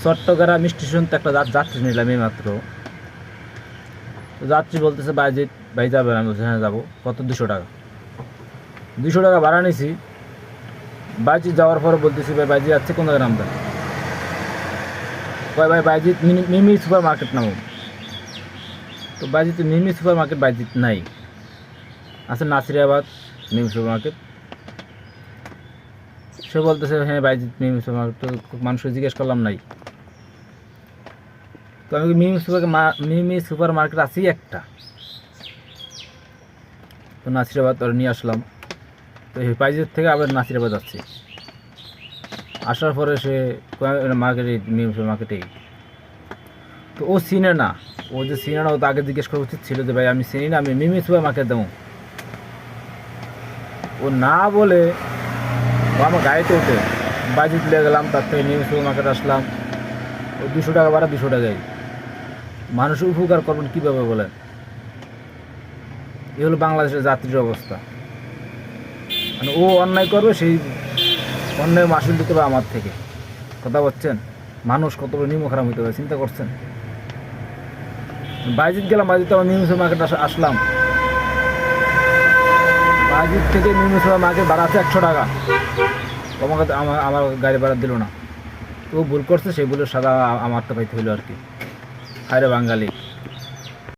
Chittagong station তো একটা যাত্রী নিলাম এই মাত্র। যাত্রী বলতেছে বাইজিৎ ভাই যাবেন, আমি বলছি হ্যাঁ যাবো। কত? 200 টাকা। 200 টাকা ভাড়া নিছি। বাইজিৎ যাওয়ার পরে বলতেছি ভাই বাইজিৎ যাচ্ছে কোন জায়গায় নামবেন? কয় ভাই বাইজিৎ মিমি সুপার মার্কেট নামো। তো বাইজিৎ মিমি সুপার মার্কেট বাইজিৎ নাই, আছে নাসিরাবাদ মিমি সুপার মার্কেট। সে বলতেছে হ্যাঁ বাইজিৎ মিমি সুপার মার্কেট। তো মানুষকে জিজ্ঞেস করলাম নাই। তো আমি মিমি সুপার মার্কেট আছেই একটা। তো নাসিরাবাদ ওরা নিয়ে আসলাম। তো এই বাইজিৎ থেকে আবার নাসিরাবাদ আসছি। আসার পরে সে মার্কেটে মিমি সুপার মার্কেটেই। তো ও চিনে না, ও যে চিনে না ও তো আগে জিজ্ঞেস করা উচিত ছিল যে ভাই আমি চিনি না, আমি মিমি সুপার মার্কেট দেবো। ও না বলে ও আমার গাড়িতে উঠে বাইজিৎ নিয়ে গেলাম, তার থেকে মিমি সুপার মার্কেট আসলাম। ও 200 টাকা ভাড়া, 200 টাকাই। মানুষের উপকার করবেন কীভাবে বলেন? এ হলো বাংলাদেশের যাত্রীর অবস্থা। মানে ও অন্যায় করবে, সেই অন্যায় মাসুল দিতে হবে আমার থেকে। কথা বলছেন? মানুষ কত নিম্ন খারাপ হইতে হবে চিন্তা করছেন? বাইজিৎ গেলাম, বাইজিৎ আমার মিমি সুপার মার্কেট আসলাম। বাইজিৎ থেকে মিমি সুপার মার্কেট ভাড়া আছে 100 টাকা। তোমাকে আমার গাড়ি ভাড়া দিল না। তো ভুল করছে, সেই ভুলের সাদা আমারটা পাইতে হইলো আর কি। হায়রে বাঙালি।